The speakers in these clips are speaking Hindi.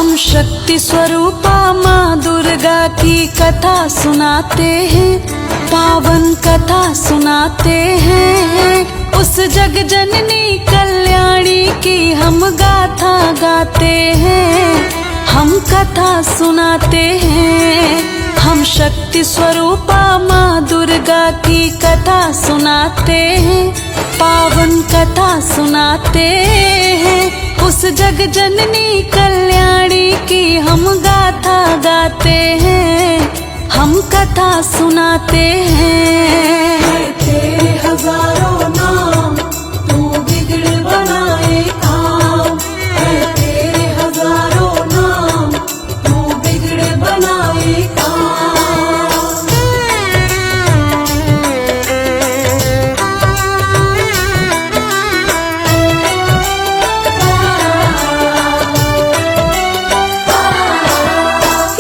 हम शक्ति स्वरूपा माँ दुर्गा की कथा सुनाते हैं, पावन कथा सुनाते हैं। उस जग जननी कल्याणी की हम गाथा गाते हैं, हम कथा सुनाते हैं। हम शक्ति स्वरूपा माँ दुर्गा की कथा सुनाते हैं, पावन कथा सुनाते हैं। उस जग जननी कल्याणी की हम गाथा गाते हैं, हम कथा सुनाते हैं। तेरे हजारों नाम तू बिगड़ बनाए काम, तेरे हजारों नाम तू बिगड़ बनाए काम।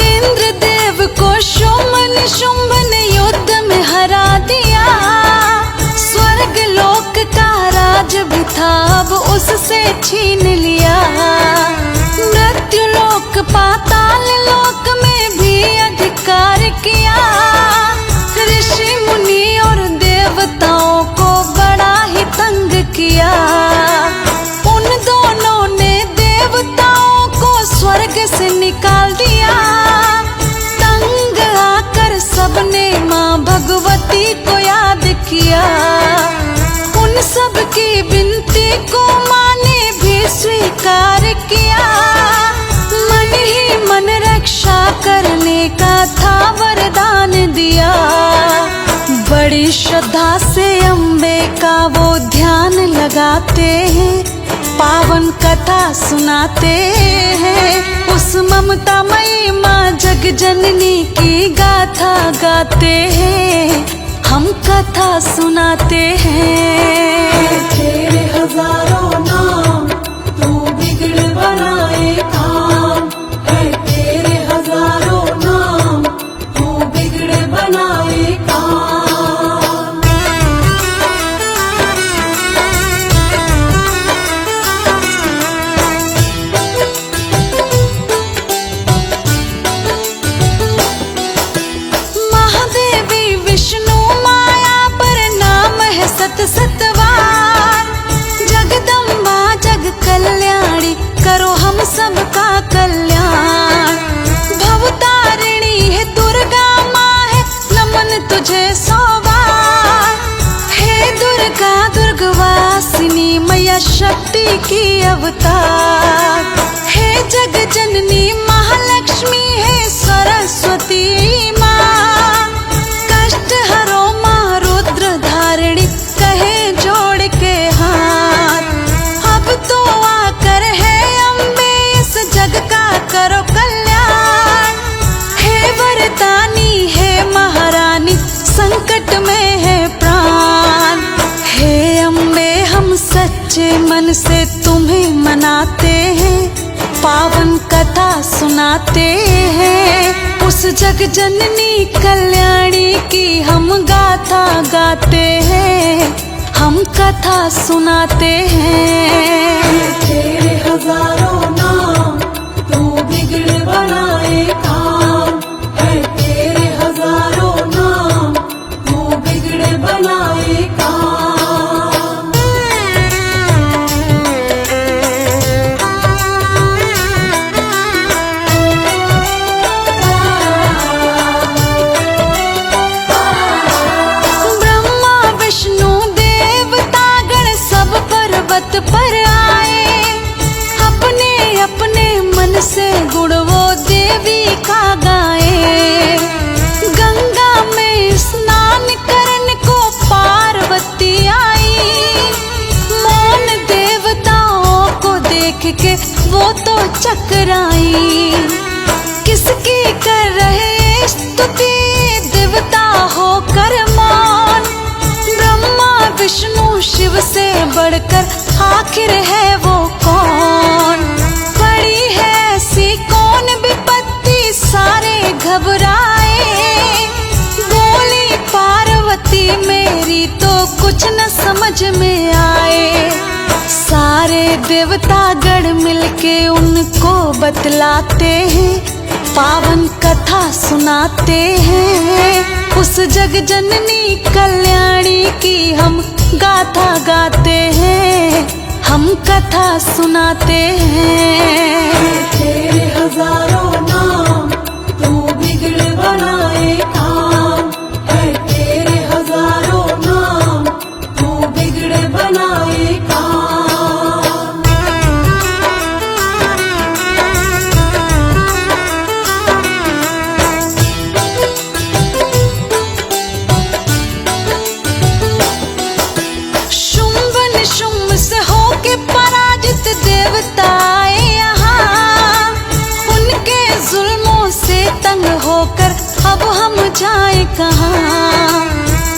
इंद्रदेव को शुम्भ शुम्भ ने युद्ध में हरा दिया, स्वर्ग लोक का राज भी था अब उससे छीन लिया। मृत्यु लोक पाताल लोक में भी अधिकार किया, ऋषि मुनि और देवताओं को बड़ा ही तंग किया। उन दोनों ने देवताओं को स्वर्ग से निकाल दिया। तंग आकर सबने माँ भगवती को याद किया, उन सब की विनती को माँ ने भी स्वीकार किया। मन ही मन रक्षा करने का था वरदान दिया। बड़ी श्रद्धा से अम्बे का वो ध्यान लगाते हैं, पावन कथा सुनाते हैं। उस ममतामयी माँ जग जननी की गाथा गाते हैं, हम कथा सुनाते हैं। तेरे हजारों नाम तू बिगड़ बनाए काम, तेरे हजारों नाम तू बिगड़ बनाए काम। महादेवी विष्णु माया पर नाम है सत सतवार। जगदम्बा जग कल्याणी करो हम सबका कल्याण। भवतारिणी है दुर्गा माँ है नमन तुझे सोबार। हे दुर्गा दुर्गवासिनी मैया शक्ति की अवतार। हे जग जननी महालक्ष्मी है सरस्वती माँ। कष्ट हरो माँ रुद्र धारिणी कहे जोड़ के हाथ। अब तो आकर है अम्बे इस जग का करो कल्याण। हे वरदानी है महारानी संकट में है प्राण। हे अम्बे हम सच्चे मन से तुम्हें मनाते हैं, पावन कथा सुनाते हैं। उस जग जननी कल्याणी की हम गाथा गाते हैं, हम कथा सुनाते हैं। तेरे हजारों नाम तू बिगड़ बनाए काम, तेरे हजारों नाम तू बिगड़ बनाए काम। ब्रह्मा विष्णु देवता गण सब पर्वत पर आए। अपने अपने मन से गुण वो देवी का गाए। गंगा में स्नान करने को पार्वती आई। मौन देवताओं को देख के वो तो चकराई। किसकी कर रहे स्तुति देवता होकर मौन। ब्रह्मा विष्णु शिव से बढ़कर आखिर है वो कौन। पड़ी है ऐसी कौन विपत्ति सारे घबराए। बोली पार्वती मेरी तो कुछ न समझ में आए। सारे देवता गण मिलके उनको बतलाते हैं, पावन कथा सुनाते हैं। उस जग जननी कल्याणी की हम गाथा गाते हैं, हम कथा सुनाते हैं। तेरे हजारों नाम तू बिगड़ बनाए काम, है तेरे हजारों नाम तू बिगड़ बनाए काम। शुंभ निशुंभ से होके पराजित देवता आए यहाँ, उनके जुल्मों से तंग होकर अब हम जाए कहाँ।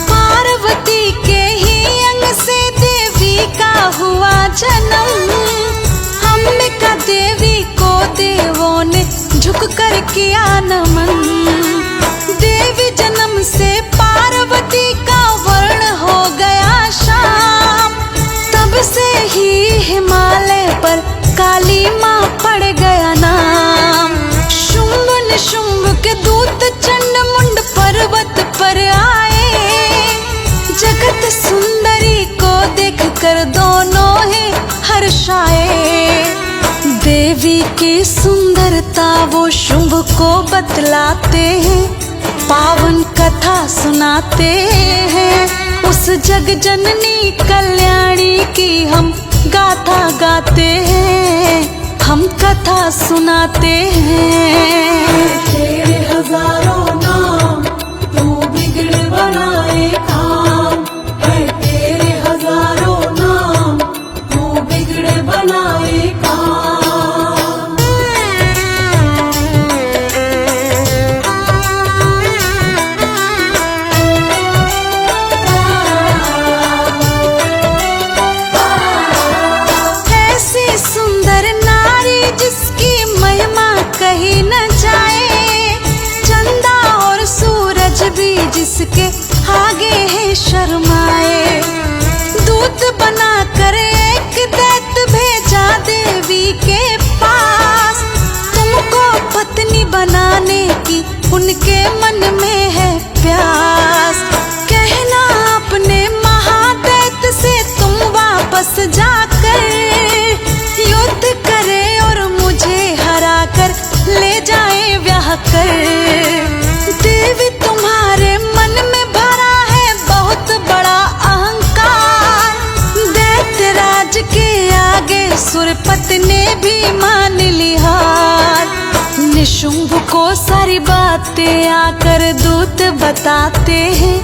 पार्वती के ही अंग से देवी का हुआ जन्म, अंबिका देवी को देवों ने झुक कर किया नमन। देवी जन्म से पार्वती का वर्ण हो गया शाम, तब से ही हिमालय पर काली माँ पड़ गया नाम। शुंभ निशुंभ के दूत चंड मुंड पर्वत पर आए, जगत सुंदरी को देखकर दोनों ही हर्षाए। देवी की सुंदरता वो शुंभ को बतलाते हैं, पावन कथा सुनाते हैं। उस जग जननी कल्याणी की हम गाथा गाते हैं, हम कथा सुनाते हैं। तेरे हजारों नाम तू बिगड़ बनाए काम, है तेरे हजारों नाम तू बिगड़ बनाए काम। ऐसी सुंदर नारी जिसकी महिमा कही न जाए, चंदा और सूरज भी जिसके आगे है शर्माए। दूत बनाकर एक दैत्य भेजा देवी के पास, तुमको पत्नी बनाने की उनके मन में है प्यास। कहना अपने महादैत्य से तुम वापस जाकर युद्ध करे और मुझे हरा कर ले जाए ब्याह कर। देवी तुम्हारे मन में भरा है बहुत बड़ा अहंकार, दैत्य राज के आगे सुरपति ने भी मान ली हार। निशुंभ को सारी बातें आकर दूत बताते हैं,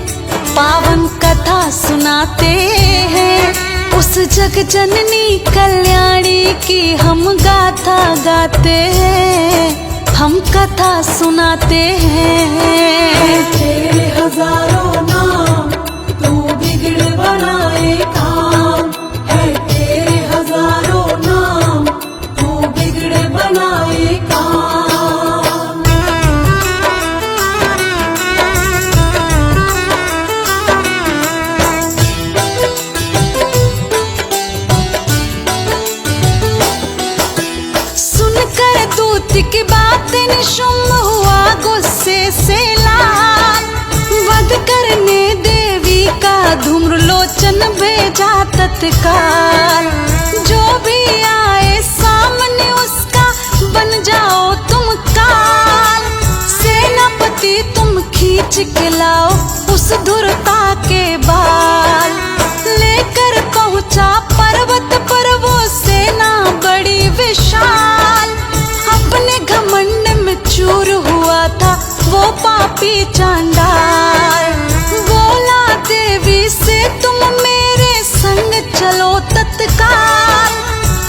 पावन कथा सुनाते हैं। उस जग जननी कल्याणी की हम गाथा गाते हैं, हम कथा सुनाते हैं। तेरे हजारों नाम तू बिगड़ बनाए काम, है तेरे हजारों नाम तू बिगड़ बनाए काम। सुनकर दूत की बात निशुंभ हुआ गुस्से से लाल, वध करने देवी का धूम्रलोचन भेजा तत्काल। जो भी आए सामने उसका बन जाओ तुम काल, सेनापति तुम खींच के लाओ उस धुरता के बाल। लेकर पहुंचा पर्वत पर वो सेना बड़ी विशाल, अपने घमंड में चूर हुआ था वो पापी चांडाल। बोला देवी से तुम मेरे संग चलो तत्काल,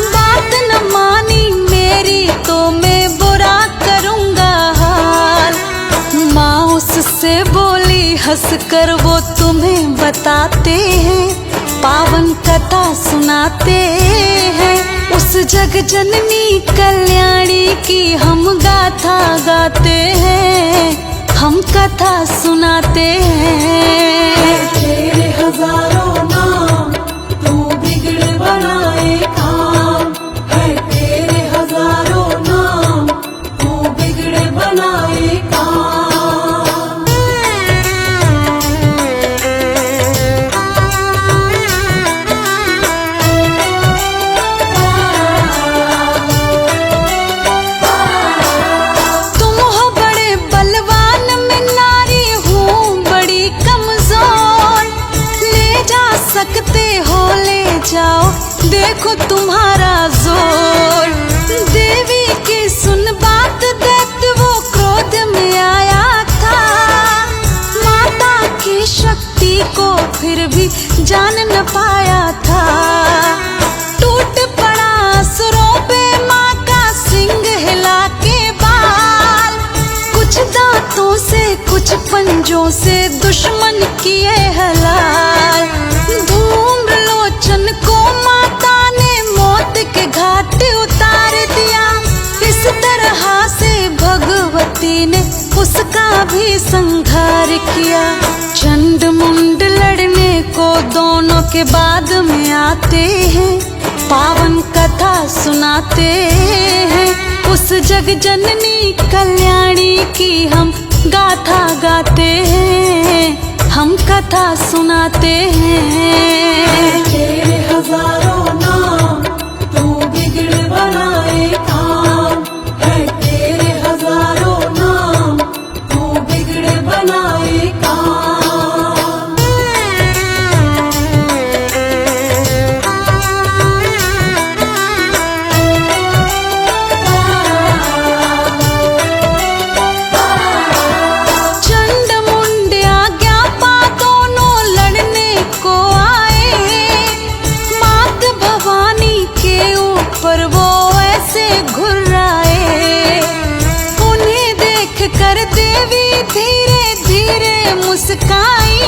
बात न मानी मेरी तो मैं बुरा करूंगा हाल। माँ उससे बोली हंसकर वो तुम्हें बताते हैं, पावन कथा सुनाते हैं। उस जग जननी कल्याणी की हम गाथा गाते हैं, हम कथा सुनाते हैं। तेरे हजारों नाम तू बिगड़ बनाए काम, देखो तुम्हारा जोर। देवी की सुन बात, दैत्य वो क्रोध में आया था। माता की शक्ति को फिर भी जान न पाया था। टूट पड़ा असुरों पे माँ का सिंह हिला के बाल। कुछ दांतों से कुछ पंजों से दुश्मन किए हलाल। धूम्र लोचन को माता ने मौत के घाट उतार दिया। इस तरह से भगवती ने उसका भी संहार किया। चंड मुंड लड़ने को दोनों के बाद में आते हैं, पावन कथा सुनाते हैं। उस जग जननी कल्याणी की हम गाथा गाते हैं, हम कथा सुनाते हैं। तेरे हजारों नाम, तू बिगड़ बनाए काम। है तेरे हजारों नाम, तू बिगड़ बनाए काम। चंड मुंड आज्ञा पा दोनों लड़ने को आए। मात भवानी के ऊपर वो ऐसे घुर्राए। उन्हें देख कर देवी धीरे धीरे मुस्काई।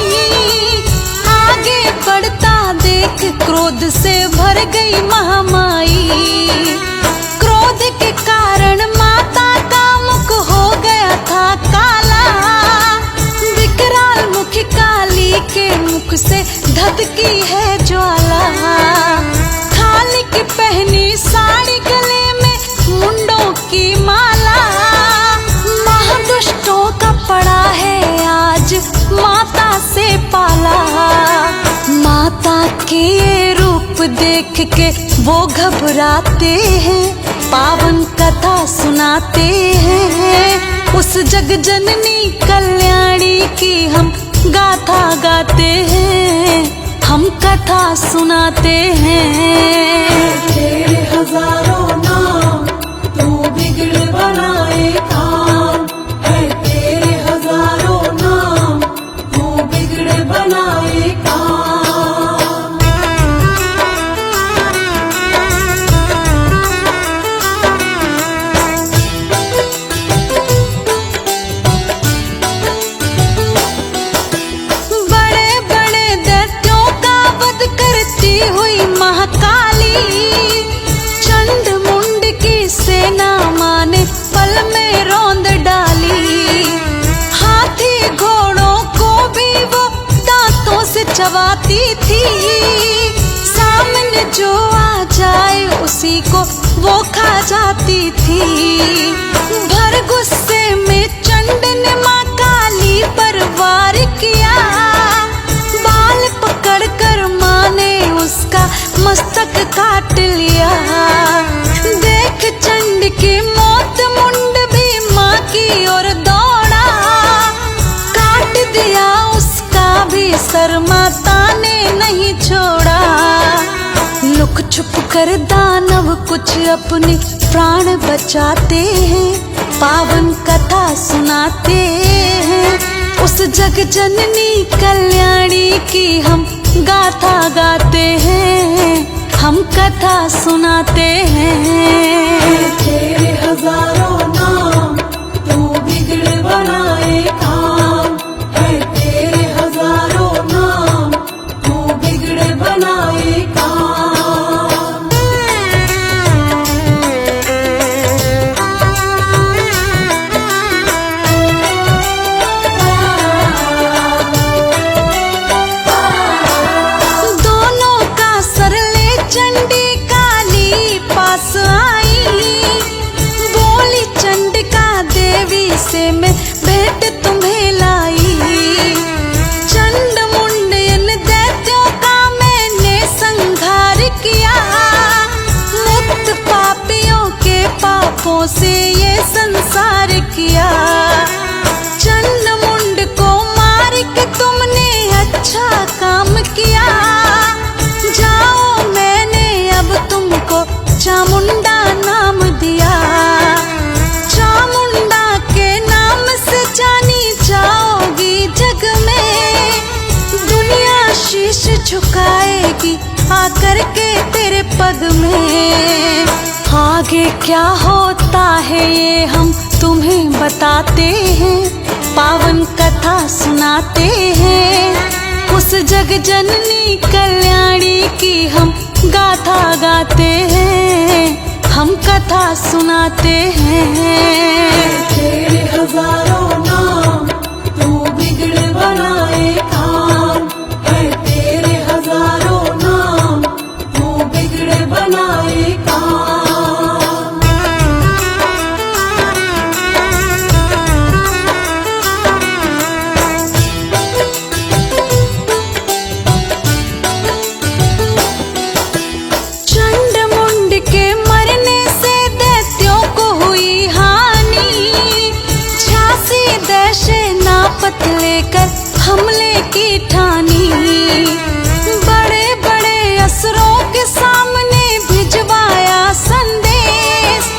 आगे बढ़ता देख क्रोध से भर गई महामाई। क्रोध के कारण माता का मुख हो गया था काला। विकराल मुख काली के मुख से धधकी है ज्वाला। खाली की पहनी साड़ी, गले में मुंडों की माला। महादुष्टों का पड़ा है आज माता से पाला। माता के ये रूप देख के वो घबराते हैं, पावन कथा सुनाते हैं। उस जग जननी कल्याणी की हम गाथा गाते हैं, हम कथा सुनाते हैं। तेरे हजारों नाम, तू बिगड़ बनाए काम। है तेरे हजारों नाम, तू बिगड़ बनाए काम। बड़े बड़े दैत्यों का वध करती हुई महाकाली। चंड मुंड की सेना माने पल में रौंद डाली। हाथी घोड़ों को भी वो दांतों से चबाती थी। सामने जो आ जाए उसी को वो खा जाती थी। भर गुस्से में चंड ने माँ काली पर वार किया। बाल पकड़ कर माँ ने उसका मस्तक काट लिया। देख चंड की मौत मुंड भी माँ की ओर दौड़ा। काट दिया उसका भी सर, माता ने नहीं छोड़ा। लुक छुप कर दानव कुछ अपने प्राण बचाते हैं, पावन कथा सुनाते हैं। उस जग जननी कल्याणी की हम गाथा गाते हैं, हम कथा सुनाते हैं। तेरे हजारों नाम, तू बिगड़ बनाए काम। है तेरे हजारों नाम, तू बिगड़ बनाए काम। दोनों का सर ले चंडी काली पास आई। बोली चंडिका देवी से मैं भेंट तुम्हें लाई। चंड मुंड इन दैत्यों का मैंने संहार किया। मुक्त पापियों के पापों से ये संसार किया। चंड मुंड को मार के तुमने अच्छा काम किया। जाओ मैंने अब आगे क्या होता है ये हम तुम्हें बताते हैं, पावन कथा सुनाते हैं। उस जग जननी कल्याणी की हम गाथा गाते हैं, हम कथा सुनाते हैं। तेरे हजारों नाम तू बिगड़ बनाए काम, है तेरे हजारों नाम तू बिगड़ बनाए काम। चंड मुंड के मरने से दैत्यों को हुई हानि, 86 दैशे नापत लेकर हमले की ठानी। बड़े बड़े असुरों के सामने भिजवाया संदेश,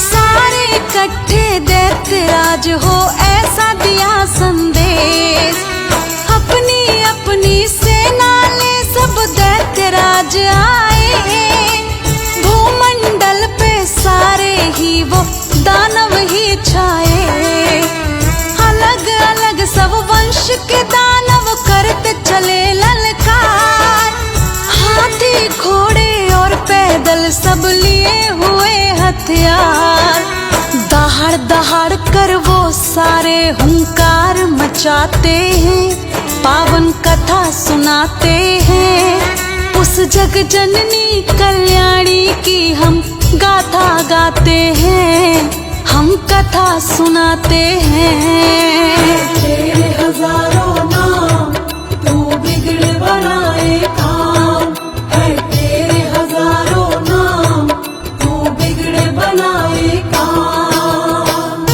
सारे इकट्ठे दैत्यराज हो ऐसा दिया संदेश। अपनी अपनी सेना ले सब दैत्यराज आए, भूमंडल पे सारे ही वो दानव ही छाए। अलग अलग सब वंश के दानव करते चले ललकार, हाथी घोड़े और पैदल सब लिए हुए हथियार। दहाड़ दहाड़ कर वो सारे हुंकार मचाते हैं, पावन कथा सुनाते हैं। उस जग जननी कल्याणी की हम गाथा गाते हैं, हम कथा सुनाते हैं। तेरे हजारों नाम तू बिगड़ बनाए काम, है तेरे हजारों नाम तू बिगड़ बनाए काम।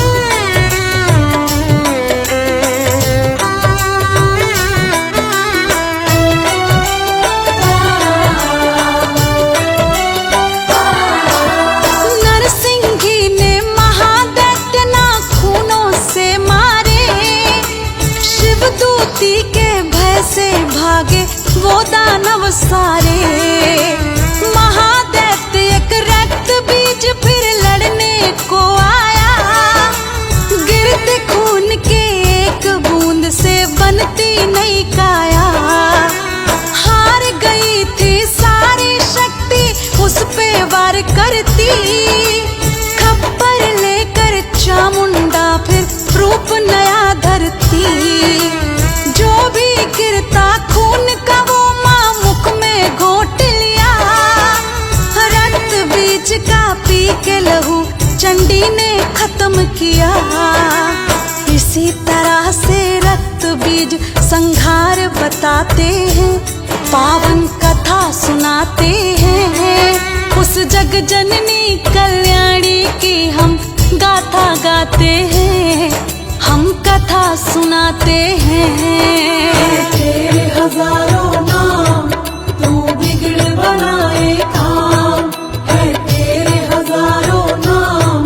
नरसिंही ने महादैत्य नाखूनों से मारे, शिवदूती के भय से भागे वो दानव सारे। महादैत्य एक रक्त बीज फिर लड़ने को आया, गिरते खून के एक बूंद से बनती नई काया। हार गई थी सारी शक्ति उस पे वार करती, खप्पर लेकर चामुंडा फिर रूप नया धरती। जो भी गिरता खून का वो माँ मुख में घोट लिया, रक्त बीज का पी के लहू चंडी ने खत्म किया। इसी तरह से रक्त बीज संहार बताते हैं, पावन कथा सुनाते हैं। उस जग जननी कल्याणी की हम गाथा गाते हैं, हम कथा सुनाते हैं। तेरे हजारों नाम तू बिगड़ बनाए काम, है तेरे हजारों नाम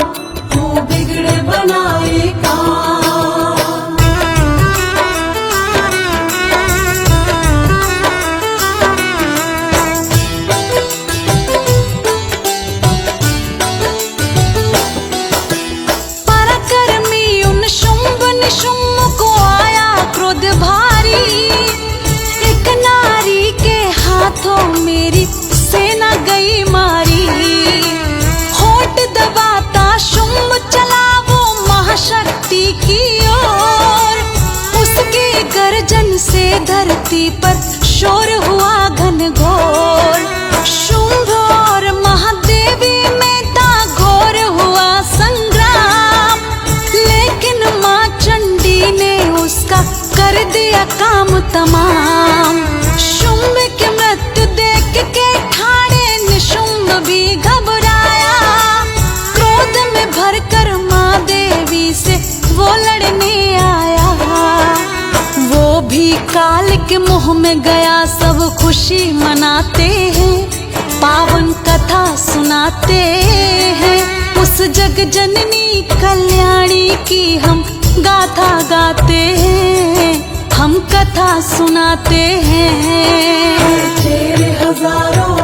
तू बिगड़ बनाए काम। पराक्रमी उन शुंभ निशुंभ को आया क्रोध भारी, एक नारी के हाथों मेरी सेना गई मारी। होठ दबाता शुंभ चला वो महाशक्ति की ओर, उसकी गर्जन से धरती पर शोर हुआ घनघोर। शुंभ और महादेवी में था घोर हुआ संग्राम, लेकिन माँ चंडी ने उसका कर दिया काम तमाम। शुंभ की मृत्यु देख के ठाणे निशुंभ भी घबराया, क्रोध में भरकर माँ देवी से वो लड़ने आया। वो भी काल के मुंह में गया, सब खुशी मनाते हैं, पावन कथा सुनाते हैं। उस जग जननी कल्याणी की हम गाथा गाते हैं, हम कथा सुनाते हैं। तेरे हजारों